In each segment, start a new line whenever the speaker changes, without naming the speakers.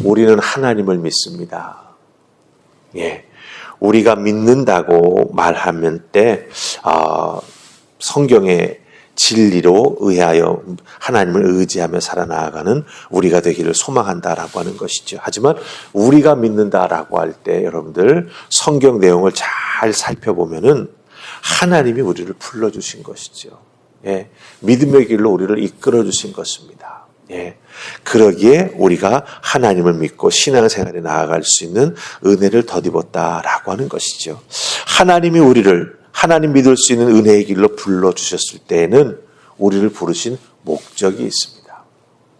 우리는 하나님을 믿습니다. 예, 우리가 믿는다고 말하면 때 성경의 진리로 의하여 하나님을 의지하며 살아나가는 우리가 되기를 소망한다라고 하는 것이죠. 하지만 우리가 믿는다라고 할 때 여러분들 성경 내용을 잘 살펴보면은 하나님이 우리를 불러주신 것이죠. 예, 믿음의 길로 우리를 이끌어주신 것입니다. 예, 그러기에 우리가 하나님을 믿고 신앙생활에 나아갈 수 있는 은혜를 덧입었다라고 하는 것이죠. 하나님이 우리를 하나님 믿을 수 있는 은혜의 길로 불러주셨을 때에는 우리를 부르신 목적이 있습니다.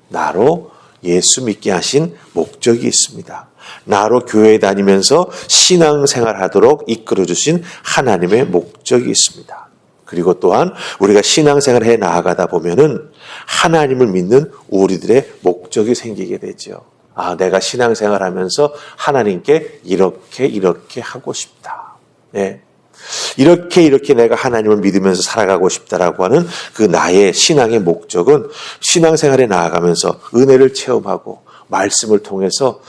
나로 예수 믿게 하신 목적이 있습니다. 나로 교회에 다니면서 신앙생활 하도록 이끌어주신 하나님의 목적이 있습니다. 그리고 또한 우리가 신앙생활을 해 나아가다 보면은 하나님을 믿는 우리들의 목적이 생기게 되죠. 내가 신앙생활 하면서 하나님께 이렇게 하고 싶다. 네. 이렇게 내가 하나님을 믿으면서 살아가고 싶다라고 하는 그 나의 신앙의 목적은 신앙생활에 나아가면서 은혜를 체험하고 말씀을 통해서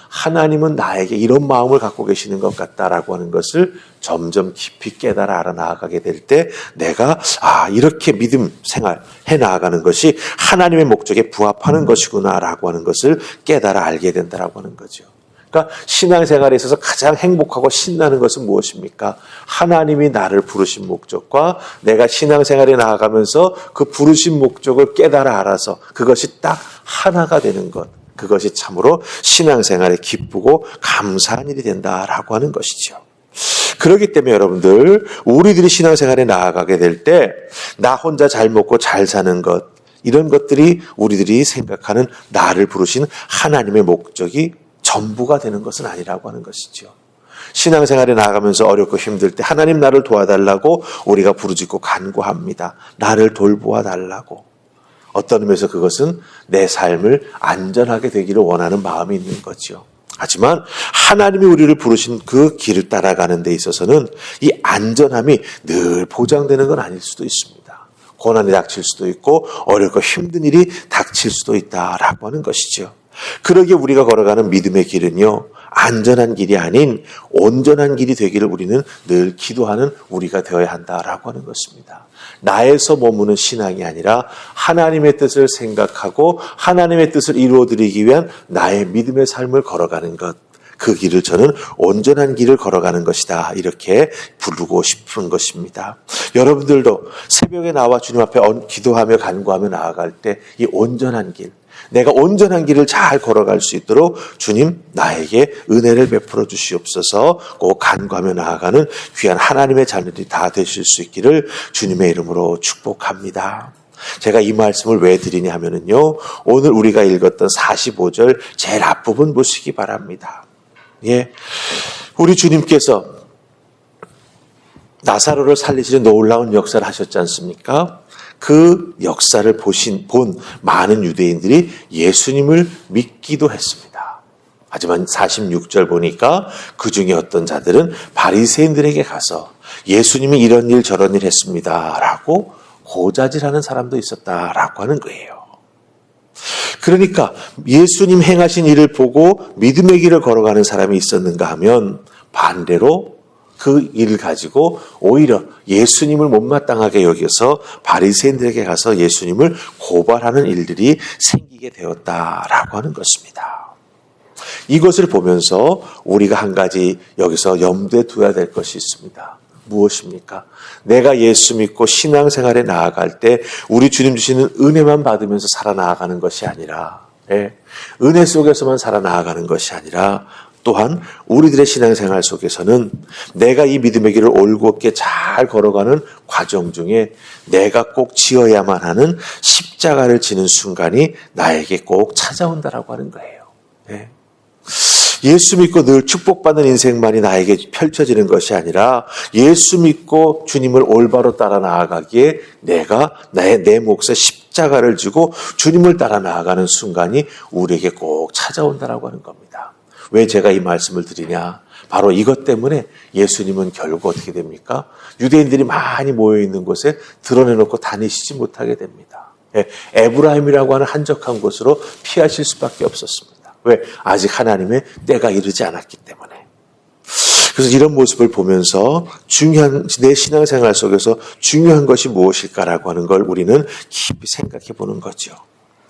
하나님은 나에게 이런 마음을 갖고 계시는 것 같다라고 하는 것을 점점 깊이 깨달아 알아나가게 될 때 내가 이렇게 믿음 생활 해나가는 것이 하나님의 목적에 부합하는 것이구나라고 하는 것을 깨달아 알게 된다라고 하는 거죠. 그러니까 신앙생활에 있어서 가장 행복하고 신나는 것은 무엇입니까? 하나님이 나를 부르신 목적과 내가 신앙생활에 나아가면서 그 부르신 목적을 깨달아 알아서 그것이 딱 하나가 되는 것. 그것이 참으로 신앙생활에 기쁘고 감사한 일이 된다라고 하는 것이죠. 그렇기 때문에 여러분들 우리들이 신앙생활에 나아가게 될 때 나 혼자 잘 먹고 잘 사는 것 이런 것들이 우리들이 생각하는 나를 부르신 하나님의 목적이 전부가 되는 것은 아니라고 하는 것이죠. 신앙생활에 나아가면서 어렵고 힘들 때 하나님 나를 도와달라고 우리가 부르짖고 간구합니다. 나를 돌보아 달라고. 어떤 의미에서 그것은 내 삶을 안전하게 되기를 원하는 마음이 있는 거죠. 하지만 하나님이 우리를 부르신 그 길을 따라가는 데 있어서는 이 안전함이 늘 보장되는 건 아닐 수도 있습니다. 고난이 닥칠 수도 있고 어렵고 힘든 일이 닥칠 수도 있다라고 하는 것이죠. 그러기에 우리가 걸어가는 믿음의 길은요, 안전한 길이 아닌 온전한 길이 되기를 우리는 늘 기도하는 우리가 되어야 한다라고 하는 것입니다. 나에서 머무는 신앙이 아니라 하나님의 뜻을 생각하고 하나님의 뜻을 이루어드리기 위한 나의 믿음의 삶을 걸어가는 것. 그 길을 저는 온전한 길을 걸어가는 것이다. 이렇게 부르고 싶은 것입니다. 여러분들도 새벽에 나와 주님 앞에 기도하며 간구하며 나아갈 때 이 온전한 길, 내가 온전한 길을 잘 걸어갈 수 있도록 주님 나에게 은혜를 베풀어 주시옵소서. 꼭 간구하며 나아가는 귀한 하나님의 자녀들이 다 되실 수 있기를 주님의 이름으로 축복합니다. 제가 이 말씀을 왜 드리냐 하면은요, 오늘 우리가 읽었던 45절 제일 앞부분 보시기 바랍니다. 예, 우리 주님께서 나사로를 살리시는 놀라운 역사를 하셨지 않습니까? 그 역사를 본 많은 유대인들이 예수님을 믿기도 했습니다. 하지만 46절 보니까 그 중에 어떤 자들은 바리새인들에게 가서 예수님이 이런 일 저런 일 했습니다 라고 고자질하는 사람도 있었다라고 하는 거예요. 그러니까 예수님 행하신 일을 보고 믿음의 길을 걸어가는 사람이 있었는가 하면 반대로 그 일을 가지고 오히려 예수님을 못마땅하게 여겨서 바리새인들에게 가서 예수님을 고발하는 일들이 생기게 되었다라고 하는 것입니다. 이것을 보면서 우리가 한 가지 여기서 염두에 둬야 될 것이 있습니다. 무엇입니까? 내가 예수 믿고 신앙생활에 나아갈 때 우리 주님 주시는 은혜만 받으면서 살아나가는 것이 아니라 은혜 속에서만 살아나가는 것이 아니라 또한 우리들의 신앙생활 속에서는 내가 이 믿음의 길을 올곧게 잘 걸어가는 과정 중에 내가 꼭 지어야만 하는 십자가를 지는 순간이 나에게 꼭 찾아온다라고 하는 거예요. 예수 믿고 늘 축복받는 인생만이 나에게 펼쳐지는 것이 아니라 예수 믿고 주님을 올바로 따라 나아가기에 내가 내 몫에 십자가를 지고 주님을 따라 나아가는 순간이 우리에게 꼭 찾아온다라고 하는 겁니다. 왜 제가 이 말씀을 드리냐? 바로 이것 때문에 예수님은 결국 어떻게 됩니까? 유대인들이 많이 모여있는 곳에 드러내놓고 다니시지 못하게 됩니다. 에브라임이라고 하는 한적한 곳으로 피하실 수밖에 없었습니다. 왜? 아직 하나님의 때가 이르지 않았기 때문에. 그래서 이런 모습을 보면서 내 신앙생활 속에서 중요한 것이 무엇일까라고 하는 걸 우리는 깊이 생각해 보는 거죠.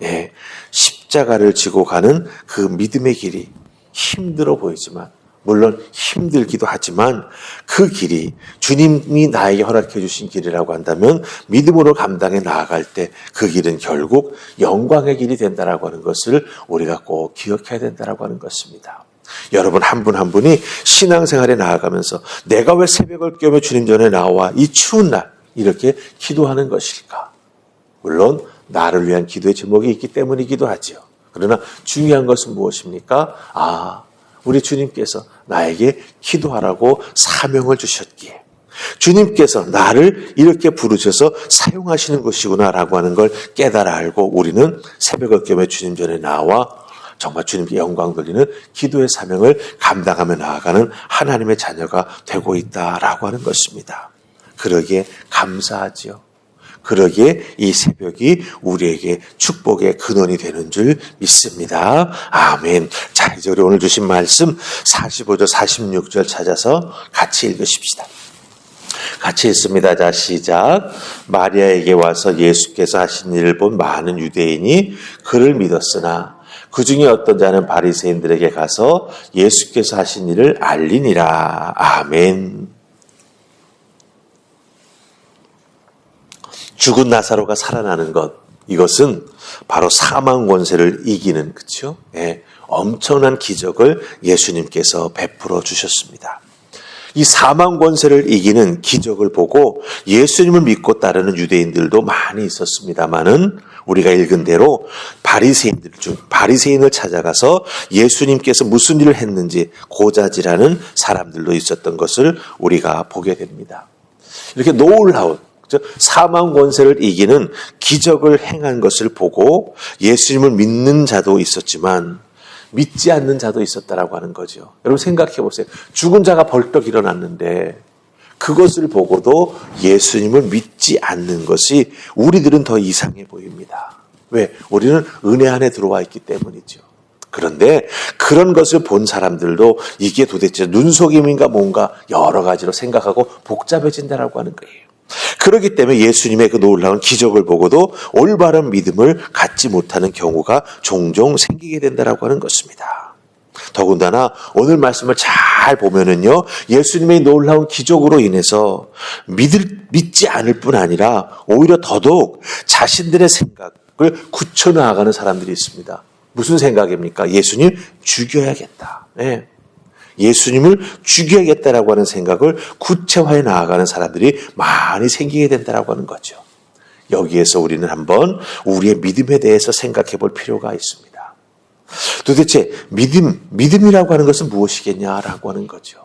예, 십자가를 지고 가는 그 믿음의 길이 힘들어 보이지만, 물론 힘들기도 하지만 그 길이 주님이 나에게 허락해 주신 길이라고 한다면 믿음으로 감당해 나아갈 때 그 길은 결국 영광의 길이 된다라고 하는 것을 우리가 꼭 기억해야 된다라고 하는 것입니다. 여러분 한 분 한 분이 신앙생활에 나아가면서 내가 왜 새벽을 깨우며 주님 전에 나와 이 추운 날 이렇게 기도하는 것일까? 물론 나를 위한 기도의 제목이 있기 때문이기도 하죠. 그러나 중요한 것은 무엇입니까? 우리 주님께서 나에게 기도하라고 사명을 주셨기에 주님께서 나를 이렇게 부르셔서 사용하시는 것이구나라고 하는 걸 깨달아 알고 우리는 새벽을 깨우며 주님 전에 나와 정말 주님께 영광 돌리는 기도의 사명을 감당하며 나아가는 하나님의 자녀가 되고 있다라고 하는 것입니다. 그러기에 감사하지요. 그러기에 이 새벽이 우리에게 축복의 근원이 되는 줄 믿습니다. 아멘. 자, 이제 우리 오늘 주신 말씀 45절 46절 찾아서 같이 읽으십시다. 같이 읽습니다. 자, 시작. 마리아에게 와서 예수께서 하신 일을 본 많은 유대인이 그를 믿었으나 그 중에 어떤 자는 바리새인들에게 가서 예수께서 하신 일을 알리니라. 아멘. 죽은 나사로가 살아나는 것, 이것은 바로 사망 권세를 이기는, 그렇죠? 예, 엄청난 기적을 예수님께서 베풀어 주셨습니다. 이 사망 권세를 이기는 기적을 보고 예수님을 믿고 따르는 유대인들도 많이 있었습니다만은 우리가 읽은 대로 바리새인을 찾아가서 예수님께서 무슨 일을 했는지 고자질하는 사람들도 있었던 것을 우리가 보게 됩니다. 이렇게 놀라운 사망 권세를 이기는 기적을 행한 것을 보고 예수님을 믿는 자도 있었지만 믿지 않는 자도 있었다라고 하는 거죠. 여러분 생각해 보세요. 죽은 자가 벌떡 일어났는데 그것을 보고도 예수님을 믿지 않는 것이 우리들은 더 이상해 보입니다. 왜? 우리는 은혜 안에 들어와 있기 때문이죠. 그런데 그런 것을 본 사람들도 이게 도대체 눈속임인가 뭔가 여러 가지로 생각하고 복잡해진다라고 하는 거예요. 그렇기 때문에 예수님의 그 놀라운 기적을 보고도 올바른 믿음을 갖지 못하는 경우가 종종 생기게 된다라고 하는 것입니다. 더군다나 오늘 말씀을 잘 보면은요, 예수님의 놀라운 기적으로 인해서 믿지 않을 뿐 아니라 오히려 더더욱 자신들의 생각을 굳혀나가는 사람들이 있습니다. 무슨 생각입니까? 예수님 죽여야겠다. 네. 예수님을 죽여야겠다라고 하는 생각을 구체화해 나아가는 사람들이 많이 생기게 된다라고 하는 거죠. 여기에서 우리는 한번 우리의 믿음에 대해서 생각해 볼 필요가 있습니다. 도대체 믿음이라고 하는 것은 무엇이겠냐라고 하는 거죠.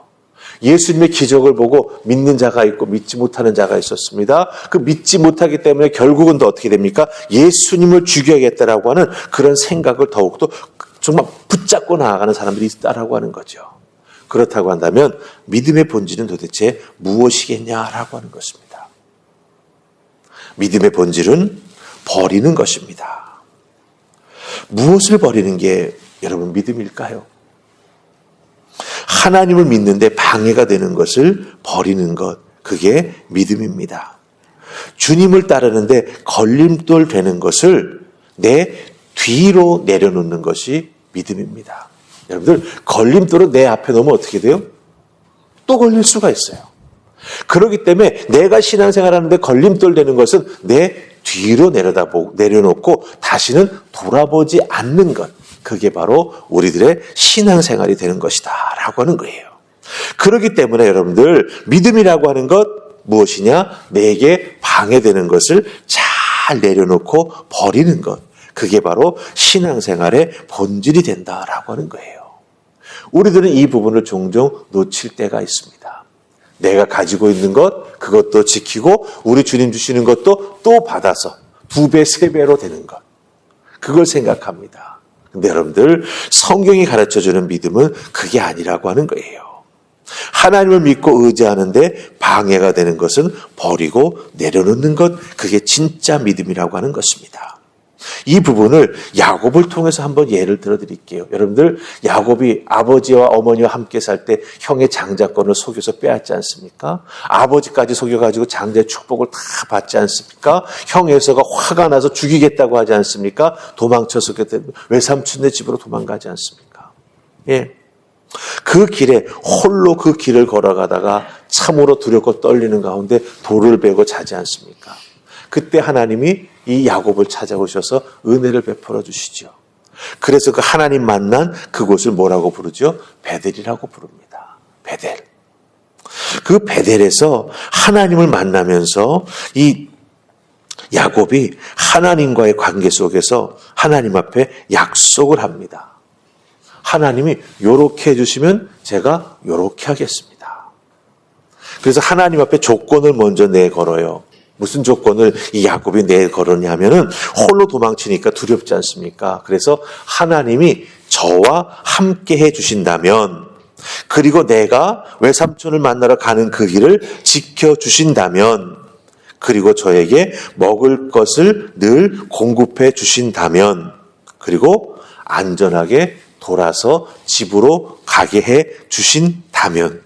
예수님의 기적을 보고 믿는 자가 있고 믿지 못하는 자가 있었습니다. 그 믿지 못하기 때문에 결국은 또 어떻게 됩니까? 예수님을 죽여야겠다라고 하는 그런 생각을 더욱더 정말 붙잡고 나아가는 사람들이 있다라고 하는 거죠. 그렇다고 한다면 믿음의 본질은 도대체 무엇이겠냐라고 하는 것입니다. 믿음의 본질은 버리는 것입니다. 무엇을 버리는 게 여러분 믿음일까요? 하나님을 믿는데 방해가 되는 것을 버리는 것, 그게 믿음입니다. 주님을 따르는데 걸림돌 되는 것을 내 뒤로 내려놓는 것이 믿음입니다. 여러분들 걸림돌은 내 앞에 놓으면 어떻게 돼요? 또 걸릴 수가 있어요. 그렇기 때문에 내가 신앙생활하는데 걸림돌 되는 것은 내 뒤로 내려놓고 다시는 돌아보지 않는 것, 그게 바로 우리들의 신앙생활이 되는 것이다 라고 하는 거예요. 그렇기 때문에 여러분들 믿음이라고 하는 것 무엇이냐? 내게 방해되는 것을 잘 내려놓고 버리는 것, 그게 바로 신앙생활의 본질이 된다라고 하는 거예요. 우리들은 이 부분을 종종 놓칠 때가 있습니다. 내가 가지고 있는 것, 그것도 지키고 우리 주님 주시는 것도 또 받아서 2배, 3배로 되는 것, 그걸 생각합니다. 근데 여러분들 성경이 가르쳐주는 믿음은 그게 아니라고 하는 거예요. 하나님을 믿고 의지하는데 방해가 되는 것은 버리고 내려놓는 것, 그게 진짜 믿음이라고 하는 것입니다. 이 부분을 야곱을 통해서 한번 예를 들어 드릴게요. 여러분들, 야곱이 아버지와 어머니와 함께 살 때 형의 장자권을 속여서 빼앗지 않습니까? 아버지까지 속여가지고 장자의 축복을 다 받지 않습니까? 형 에서가 화가 나서 죽이겠다고 하지 않습니까? 도망쳐서 외삼촌네 집으로 도망가지 않습니까? 예. 그 길에 홀로 그 길을 걸어가다가 참으로 두렵고 떨리는 가운데 돌을 베고 자지 않습니까? 그때 하나님이 이 야곱을 찾아오셔서 은혜를 베풀어 주시죠. 그래서 그 하나님 만난 그곳을 뭐라고 부르죠? 베델이라고 부릅니다. 베델. 그 베델에서 하나님을 만나면서 이 야곱이 하나님과의 관계 속에서 하나님 앞에 약속을 합니다. 하나님이 요렇게 해주시면 제가 요렇게 하겠습니다. 그래서 하나님 앞에 조건을 먼저 내걸어요. 무슨 조건을 이 야곱이 내걸었냐 하면은 홀로 도망치니까 두렵지 않습니까? 그래서 하나님이 저와 함께 해 주신다면, 그리고 내가 외삼촌을 만나러 가는 그 길을 지켜주신다면, 그리고 저에게 먹을 것을 늘 공급해 주신다면, 그리고 안전하게 돌아서 집으로 가게 해 주신다면,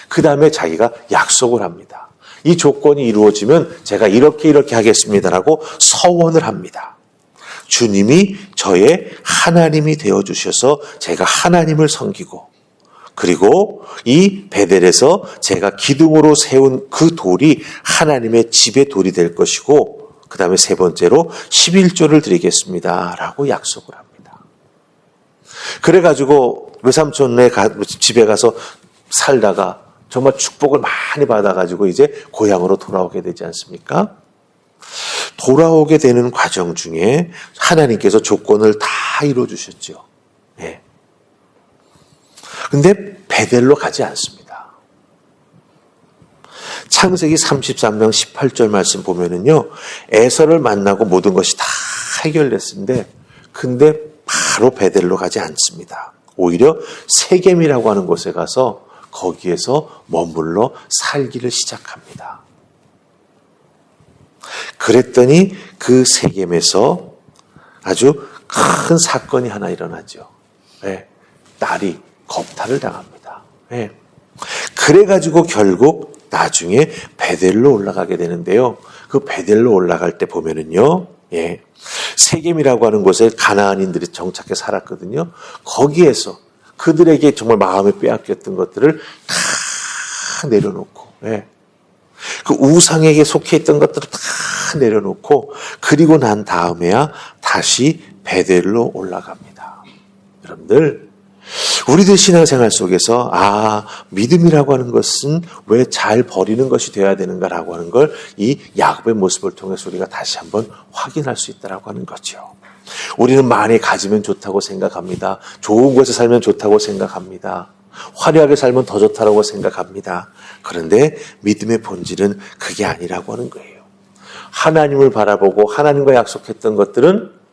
그 다음에 자기가 약속을 합니다. 이 조건이 이루어지면 제가 이렇게 하겠습니다라고 서원을 합니다. 주님이 저의 하나님이 되어주셔서 제가 하나님을 섬기고, 그리고 이 베델에서 제가 기둥으로 세운 그 돌이 하나님의 집의 돌이 될 것이고, 그 다음에 세 번째로 11조를 드리겠습니다 라고 약속을 합니다. 그래가지고 외삼촌네 집에 가서 살다가 정말 축복을 많이 받아가지고 이제 고향으로 돌아오게 되지 않습니까? 돌아오게 되는 과정 중에 하나님께서 조건을 다 이루어주셨죠. 예. 근데 베델로 가지 않습니다. 창세기 33장 18절 말씀 보면은요, 에서를 만나고 모든 것이 다 해결됐는데, 근데 바로 베델로 가지 않습니다. 오히려 세겜이라고 하는 곳에 가서 거기에서 머물러 살기를 시작합니다. 그랬더니 그 세겜에서 아주 큰 사건이 하나 일어나죠. 네. 딸이 겁탈을 당합니다. 네. 그래가지고 결국 나중에 베델로 올라가게 되는데요. 그 베델로 올라갈 때 보면은요, 예, 세겜이라고 하는 곳에 가나안인들이 정착해 살았거든요. 거기에서 그들에게 정말 마음에 빼앗겼던 것들을 다 내려놓고, 예, 그 우상에게 속해 있던 것들을 다 내려놓고, 그리고 난 다음에야 다시 베델로 올라갑니다. 여러분들, 우리들 신앙생활 속에서 믿음이라고 하는 것은 왜 잘 버리는 것이 되어야 되는가라고 하는 걸 이 야곱의 모습을 통해서 우리가 다시 한번 확인할 수 있다라고 하는 거죠. 우리는 많이 가지면 좋다고 생각합니다. 좋은 곳에 살면 좋다고 생각합니다. 화려하게 살면 더 좋다고 생각합니다. 그런데 믿음의 본질은 그게 아니라고 하는 거예요. 하나님을 바라보고 하나님과 약속했던 것들은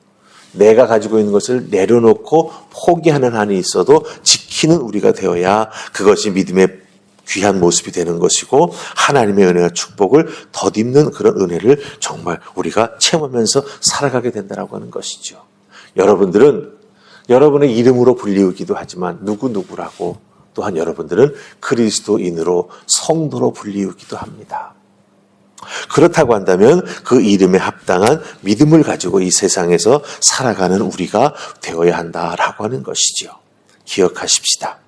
내가 가지고 있는 것을 내려놓고 포기하는 한이 있어도 지키는 우리가 되어야 그것이 믿음의 귀한 모습이 되는 것이고, 하나님의 은혜와 축복을 덧입는 그런 은혜를 정말 우리가 체험하면서 살아가게 된다고 하는 것이죠. 여러분들은 여러분의 이름으로 불리우기도 하지만 누구라고, 또한 여러분들은 그리스도인으로 성도로 불리우기도 합니다. 그렇다고 한다면 그 이름에 합당한 믿음을 가지고 이 세상에서 살아가는 우리가 되어야 한다라고 하는 것이죠. 기억하십시다.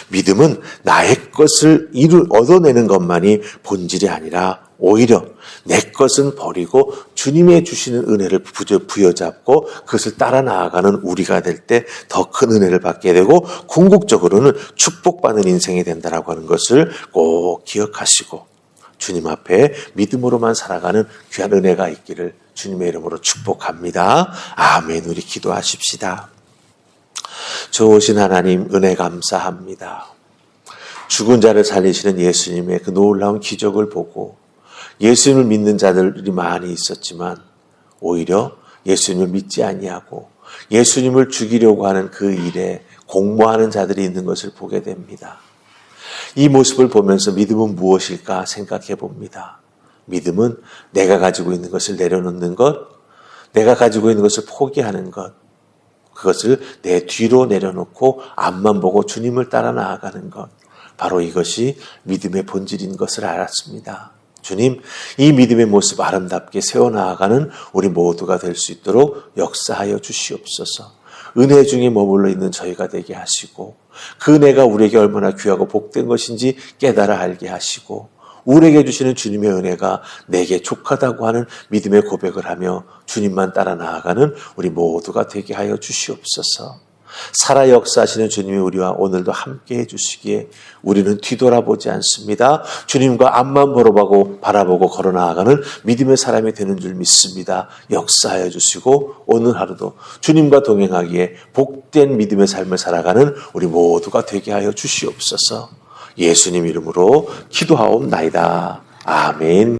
믿음은 나의 것을 얻어내는 것만이 본질이 아니라 오히려 내 것은 버리고 주님의 주시는 은혜를 부여잡고 그것을 따라 나아가는 우리가 될 때 더 큰 은혜를 받게 되고, 궁극적으로는 축복받는 인생이 된다라고 하는 것을 꼭 기억하시고, 주님 앞에 믿음으로만 살아가는 귀한 은혜가 있기를 주님의 이름으로 축복합니다. 아멘. 우리 기도하십시다. 좋으신 하나님, 은혜 감사합니다. 죽은 자를 살리시는 예수님의 그 놀라운 기적을 보고 예수님을 믿는 자들이 많이 있었지만 오히려 예수님을 믿지 아니하고 예수님을 죽이려고 하는 그 일에 공모하는 자들이 있는 것을 보게 됩니다. 이 모습을 보면서 믿음은 무엇일까 생각해 봅니다. 믿음은 내가 가지고 있는 것을 내려놓는 것, 내가 가지고 있는 것을 포기하는 것, 그것을 내 뒤로 내려놓고 앞만 보고 주님을 따라 나아가는 것, 바로 이것이 믿음의 본질인 것을 알았습니다. 주님, 이 믿음의 모습 아름답게 세워나가는 우리 모두가 될 수 있도록 역사하여 주시옵소서. 은혜 중에 머물러 있는 저희가 되게 하시고, 그 은혜가 우리에게 얼마나 귀하고 복된 것인지 깨달아 알게 하시고, 우리에게 주시는 주님의 은혜가 내게 족하다고 하는 믿음의 고백을 하며 주님만 따라 나아가는 우리 모두가 되게 하여 주시옵소서. 살아 역사하시는 주님이 우리와 오늘도 함께해 주시기에 우리는 뒤돌아보지 않습니다. 주님과 앞만 바라보고 걸어 나아가는 믿음의 사람이 되는 줄 믿습니다. 역사하여 주시고 오늘 하루도 주님과 동행하기에 복된 믿음의 삶을 살아가는 우리 모두가 되게 하여 주시옵소서. 예수님 이름으로 기도하옵나이다. 아멘.